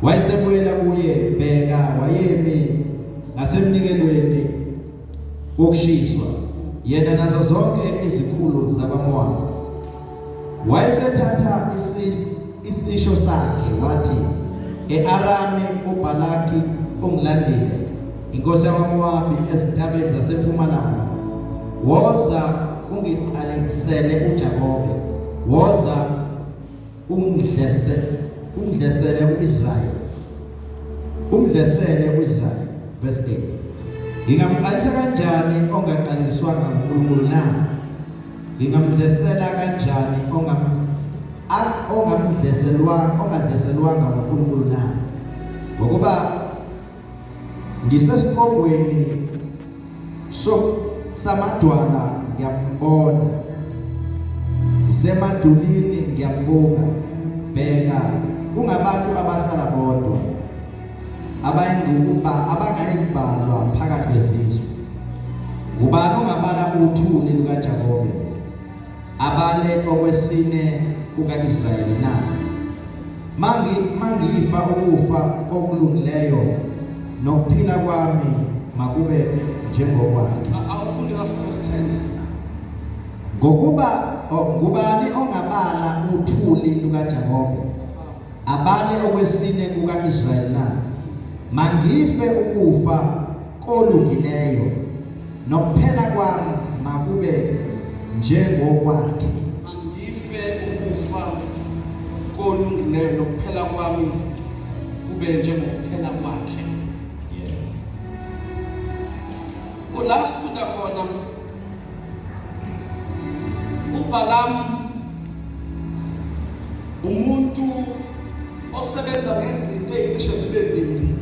Wayesebuyela kuye bheka wayemi ngasemnikelweni wokushiswa yena nazo zonke izikhulu zabaMowabi. Wayesethatha isisho sakhe wathi eArami uBalaki ungilandile inkosi yamaMowabi ezintabeni zasempumalanga. Woza ungiqalekisele uJakobe, woza ungidlesele uIsrayeli, umdlesele uIsrayeli. Verse 8. Ngingamqalisa kanjani ongaqaliswanga nguNkulunkulu na? Ngingamdlesela kanjani ongadleselwanga nguNkulunkulu na? Ngokuba ngisesiqongweni samadwala ngiyambona, semadulini ngiyambuka. Bheka kungabantu abahlala bodwa abangayibalwa phakathi kwezizwe. Ngubani ongabala uthuli lukaJakobe, abale okwesine kuka-Israyeli na? Mangifa ukufa kokulungileyo nokuphila kwami makube njengokwakhe. Awufunde kahle verse 10. Ngubani ongabala uthuli lukaJakobe, abale okwesine kuka-Israyeli na? Mangife ukufa kolungileyo nokuphela kwami makube njengokwakhe. Angife ukufa kolungileyo nokuphela kwami kube njengokuphela kwakhe. Ula sifunda khona uBalaam umuntu osebenza ngezinto ezicishe zibe mbili.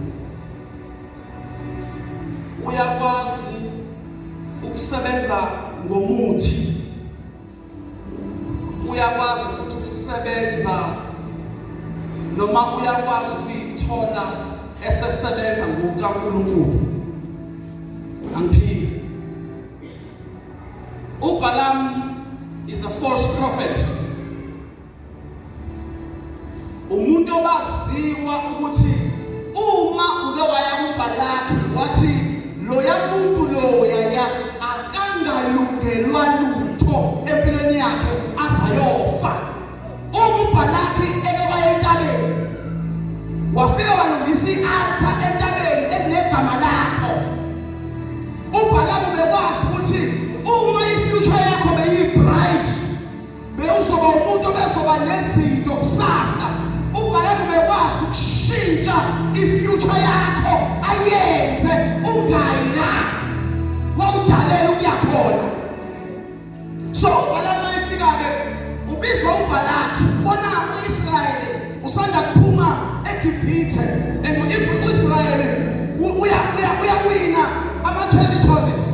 Uyakwazi ukusebenza ngomuthi, uyakwazi futhi ukusebenza noma uyakwazi ukuyithola esesebenza ngokaNkulunkulu. Angiphili. uBalaam is a false prophet. Umuntu obaziwa ukuthi uma uke waya kuBalaki wathi loya muntu loya akangalungelwa lutho empilweni yakhe azayofa. uBalaki eke waya entabeni wafika walungisa i-altar entabeni elinegama lakho. uBalaam bekwazi ukuthi uma i-future yakho beyi-bright, bewuzoba umuntu obezoba nezinto kusasa. uBalaam bekwazi ukushintsha i-future yakho ayenze ungayina wawudalela ukuya khona. So uBalaam mayifika-ke ubizwa uBalaki, bona u-Israyeli usanda kuphuma eGibhithe and u-Israyeli uyawina ama-territories.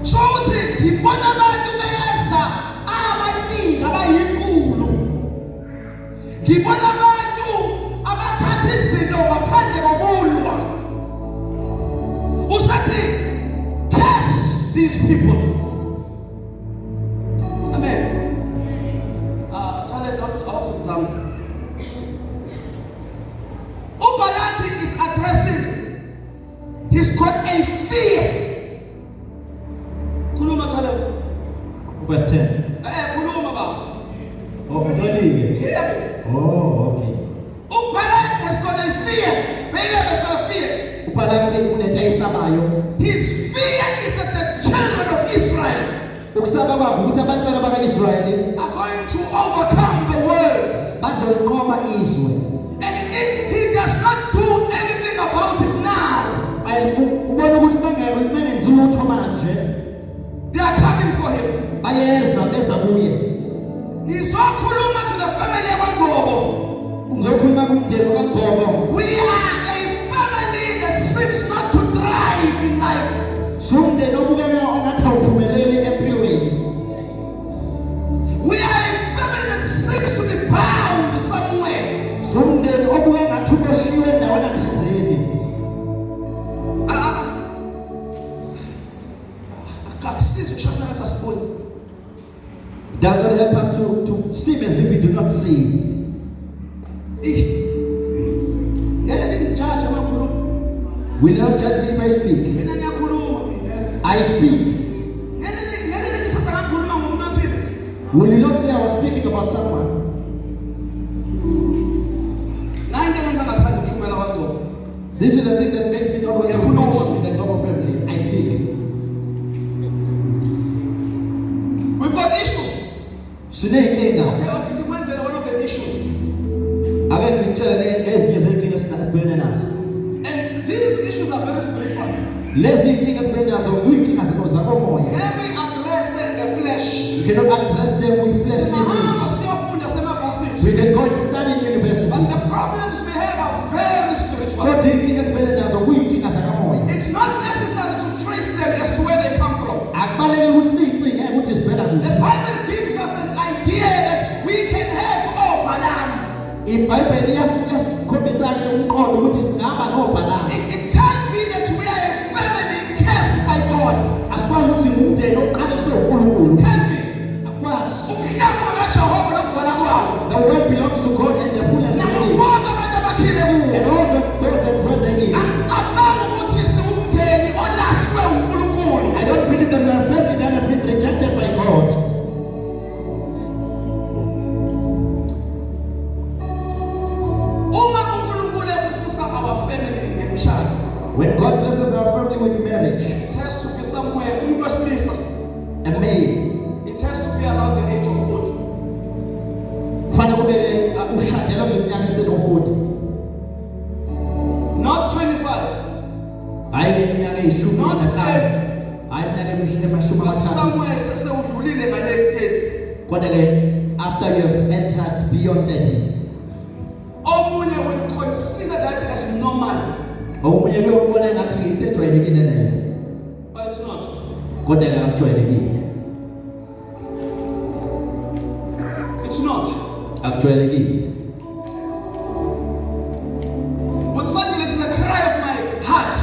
So uthi ngibona abantu beza abaningi abayinkulu, ngibona abantu abathatha izinto ngaphandle kokulwa. Usathi curse these people. Amen. Tell it out to some. uBalaki is addressing, he's got a fear. Kuluma talent. Verse 10. Kuluma baba. Oh, yeah. Oh, okay. uBalaki has got a fear. Balaam has got a fear. uBalaki unetayisabayo. His fear is that the children of Israel Ukusaba kwabo ukuthi abantwana bakaIsrayeli are going to overcome the world. bazonqoba izwe. And if he does not do anything about it now, Ubona ukuthi bengenzi lutho manje, they are coming for him. bayeza beza kuye. Nizokhuluma to the family kaGogo. Ngizokhuluma kumndeni kaGogo. We are a family that seems not to thrive in life. Sumndeni obukeka ongathi awuphumeleli empilweni. We are a family that seems to be bound somewhere. Sumndeni obukeka ngathi uboshiwe endaweni thizeni. Akakusiza ukusho ukuthi asiboni. Does not help us to seem as if we do not see. Will not judge me if I speak. I speak. Will you not say I was speaking about someone? This is the thing that makes me not want to preach in the Ngcobo family. I speak. We've got issues. Okay, one of the issues. And these issues are very spiritual. Can Every address the flesh. You cannot address them with fleshly things. We can go and study in university. But the problems we have are very spiritual. It's not necessary to trace them as to where they come from. The Bible gives us an idea that we can have Balam. It can't be that we are a family cursed by God. It can't be. The word belongs to God and the fullness of Him. And all those that dwell therein. I don't believe that we are a family that has been rejected by God. When God blesses our family with marriage, it has to be somewhere. A male. It has to be around the age of 40. Not 25. Not 30. But somewhere by late 30. After you have entered beyond 30. Omunye will consider that as normal. But it's not. It's not. But suddenly it's the cry of my heart.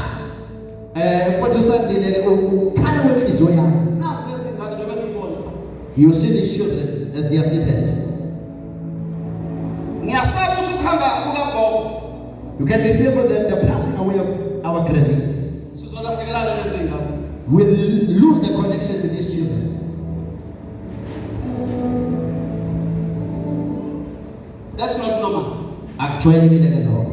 You see these children as they are seated. You can be fearful that the passing away of our granny will lose the connection with these children. That's not normal. Actually, we don't know.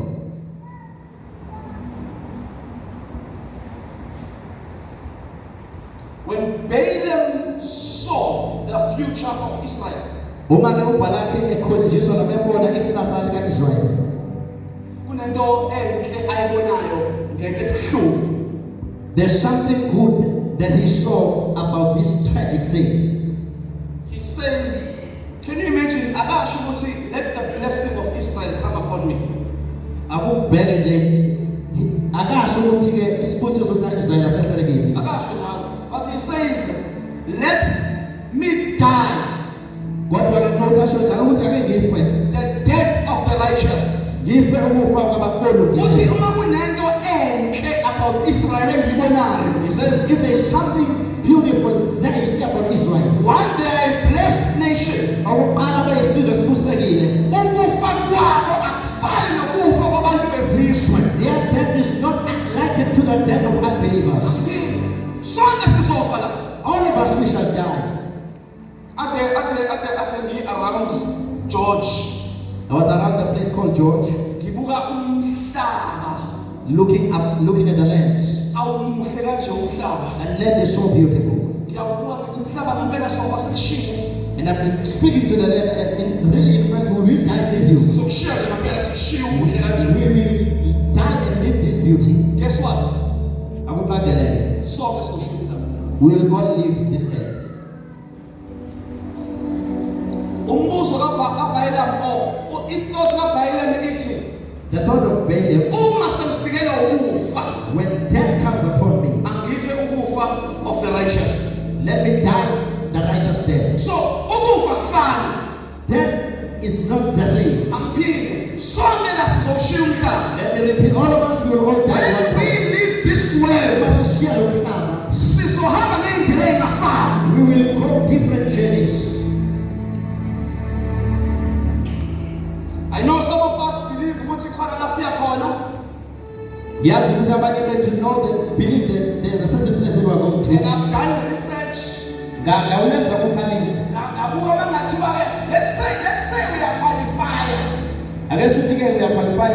When Balaam saw the future of Israel, there's something good that he saw about this tragic thing. He says, can you imagine, let the blessing of Israel come upon me. But he says, let me die the death of the righteous. About Israel, he says, if there is something beautiful that is about Israel, one day blessed nation, their death is not likened to the death of unbelievers. All of us, we shall die. Around George. I was around the place called George, looking at the lands. The land is so beautiful. And I've been speaking to the land and really impressed with this view. We will die and live this beauty. Guess what? We will all live this day. The thought of Balaam, when death comes upon me, angife ukufa of the righteous. Let me die the righteous death. So ukufa kufana. Death is not the same. Let me repeat, all of us will all die. When we leave this world, we will go different journeys. I know some of us believe Yes, you can to know that, believe that there's a certain place that we are going to. And I've done research. Let's say we are qualified. I guess we are qualified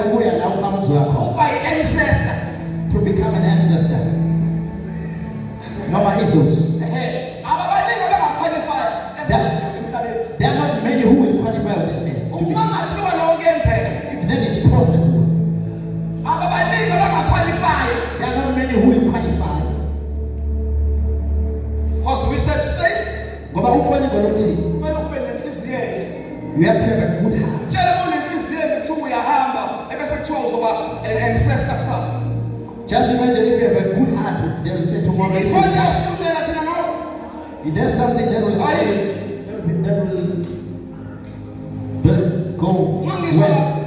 By ancestor. to become an ancestor. No my ethos. There are not many who will qualify on this earth. If that is possible. There are not many who will qualify. Because research says You have to have a good heart. Just imagine if you have a good heart, they will say tomorrow. If there's something that will go well.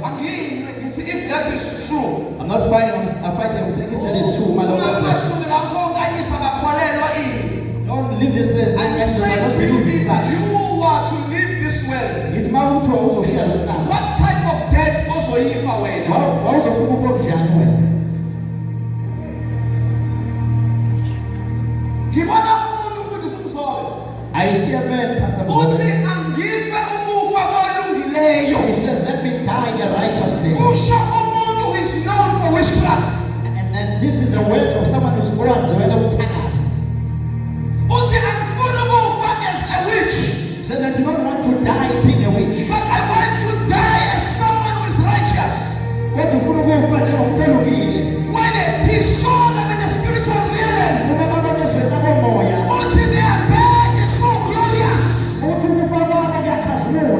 If that is true, I'm not fighting, I'm fighting, I'm saying if that is true, my Lord. Don't leave this place. I'm saying to you, if you are to leave this world, what type of death also if away? I see a man, Pastor. Angife ukufa olungileyo. He says, let me die a righteous day. Usho umuntu who is known for witchcraft. And this is the words of someone who's always tired. Uthi angifuni ukufa as a witch. Said I do not want to die being a witch. But I want to die as someone who is righteous. When he saw them in the spiritual realm, until their bed is so glorious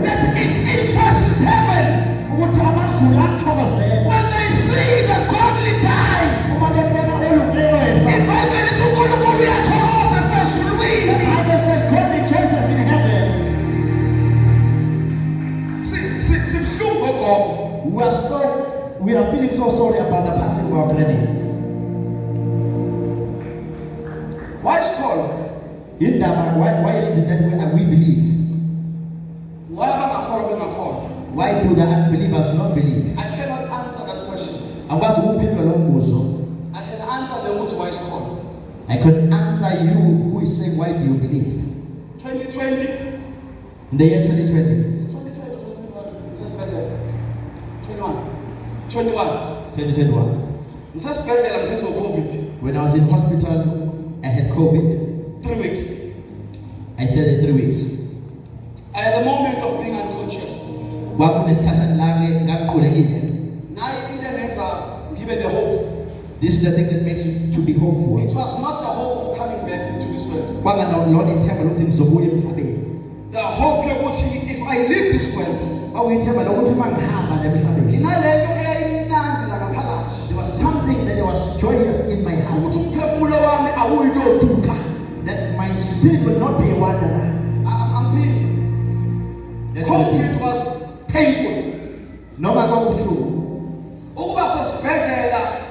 that it interests heaven. When they see the godly dies, the Bible says God rejoices in heaven. We are feeling so sorry about the passing of our granny. Why is called? Why is it that we believe? Why do the unbelievers not believe? I cannot answer that question. I can answer the why is called. I could answer you who is saying why do you believe? 2020. In the year 2020. 2021. When I was in hospital, I had COVID. 3 weeks. I stayed there 3 weeks. I had a moment of being unconscious. Now internet given the hope. This is the thing that makes you to be hopeful. It was not the hope of coming back into this world. The hope if I leave this world, there was something that was joyous in my heart. That my spirit will not be a wanderer. I'm pain. COVID was painful.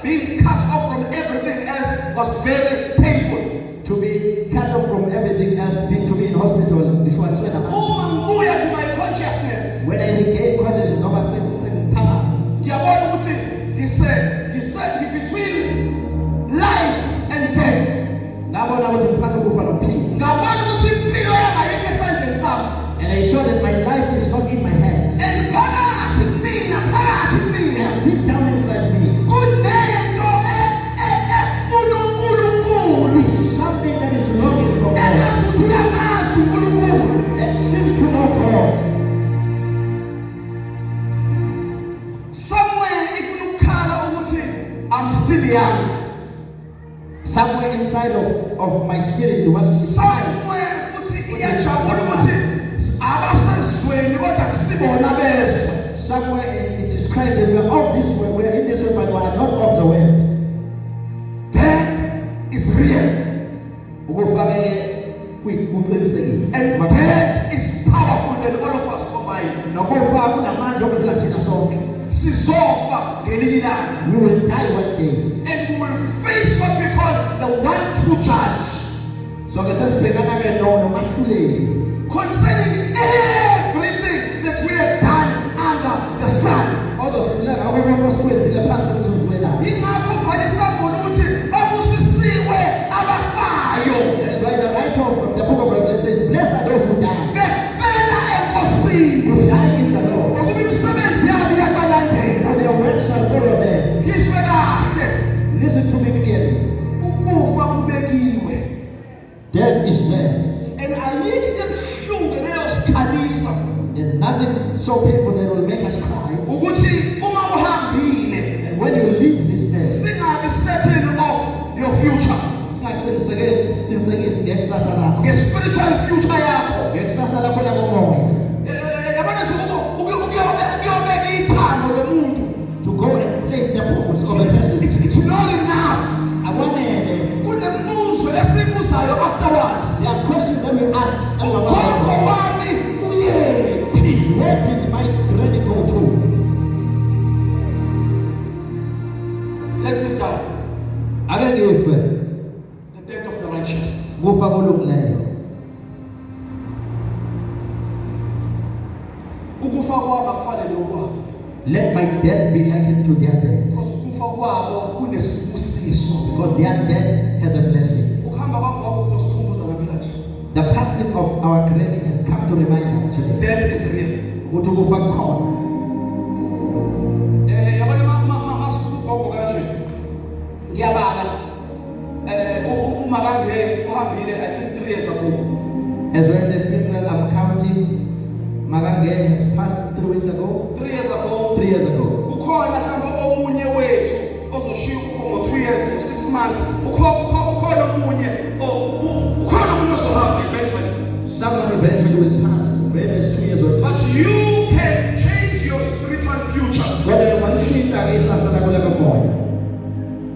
Being cut off from everything else was very painful. To be cut off from everything else, to be in hospital. To my consciousness. When I regained consciousness, he said between life and death. And I saw that my life is not in my hands. And deep down inside me, something that is longing for God, that seems to know God. Somewhere, if you I'm still young. Somewhere inside of my spirit, somewhere it is crying that we are of this world, we are in this world, but we are not of the world. Death is real. And death is powerful than all of us combined. We will die one day. And we will face what we call the one true judge. Concerning everything that we have done under the sun. death is there. And ayikho ebuhlungu neyosikhalisa. And nothing so painful that will make us cry. Ukuthi uma uhambile, And when you leave this earth, singabi certain of your future. singaqinisekisi ngekusasa lakho. Nge-spiritual future yakho. Ngekusasa lakho lakomoya. Yabona nje ukuyobeka ithando lomuntu. To go and place the bones of a person. It's not enough. Akwanele. Kunembuzo esibuzayo afterwards. There are questions that we ask. Ugogo wami uyephi? Where did my granny go to? Let me die. Ake ngife. The death of the righteous. Kufa kolungileyo. Ukufa kwabo akufanele ukwabo. Let my death be likened to their death. Because ukufa kwabo kunesibusiso. Because their death has a blessing. Ukuhamba kwagogo kuzosikhumbuza namhlanje. The passing of our granny has come to remind us today. Death is real. Ukuthi kufa khona. Yabona masikhuluma kanje. Ngiyabala. Uma kanje uhambile I think 3 years ago. As well the funeral I'm counting, Magange has passed 3 weeks ago. 3 years ago. 3 years ago. Ukhona hamba omunye wethu ozoshiya ngo 2 years or 6 months. Ukhona omunye ozohamba eventually. Someone eventually will pass, whether it's 2 years or 3. But you can change your spiritual future.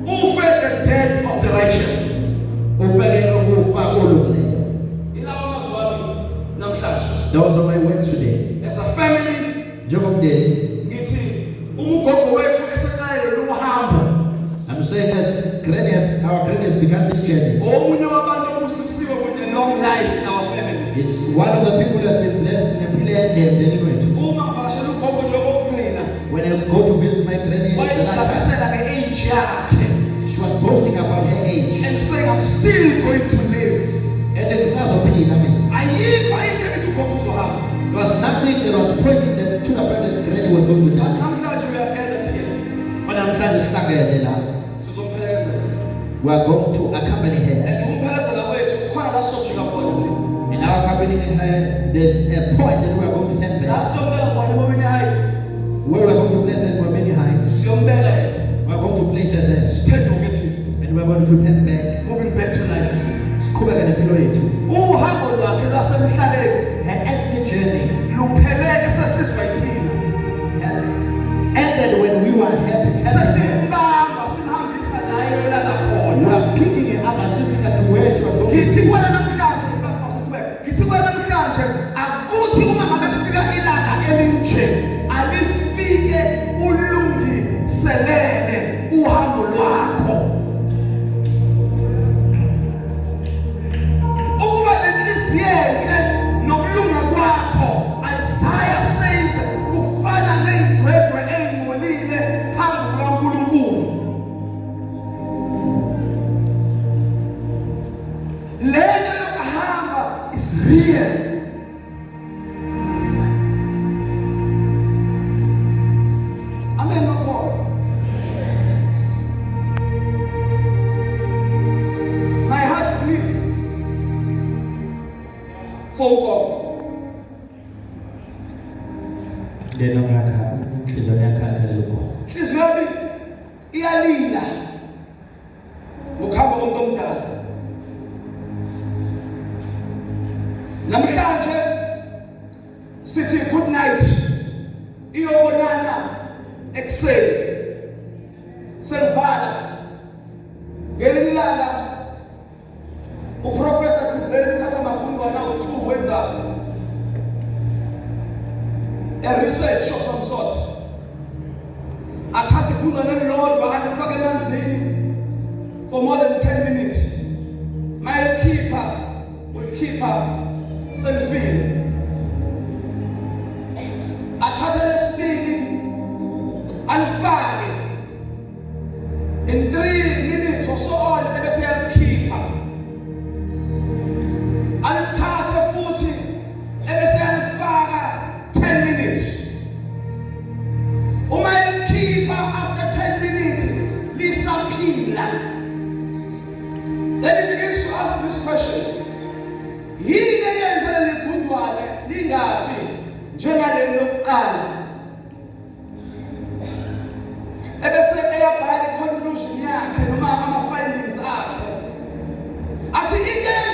Who felt the death of the righteous? Those are my words today. As a family, I'm saying as our granny has begun this journey. with a long life in our family. It's one of the people that's been blessed in a brilliant day. When I go to visit my granny, the last time, she was boasting about her age. And saying, I'm still going to live. And then it was nothing that was pointing that to the fact that the granny was going to die. But I'm trying to stagger it now. We are going to accompany her. In our accompanying her, there's a point that we are going to turn back. Where we are going to place her for many heights. We are going to place her there. And we are going to turn back. Moving back to life. Her earthly journey ended when we were happy. We are picking her up, assisting her to where she was going. Namhlanje sithi good night. Iyobonana ekuseni. Sengivala. Ngelinye ilanga uprofessor Thizeni uthatha amagundwana u2 wenza a research of some sort. Athathe igundwana elilodwa alifake emanzini for more than 10 minutes. My keeper will keep her selfie. Athathe lesibili alifake in 3 minutes or so on ebese yalikhipha. Alithathe futhi ebese yalifaka 10 minutes. Uma yalikhipha after 10 minutes lisaphila. Then he begins to ask this question. lingafi njengaleli lokuqala. Ebese eyabhala i-conclusion yakhe noma ama-findings akhe. Athi into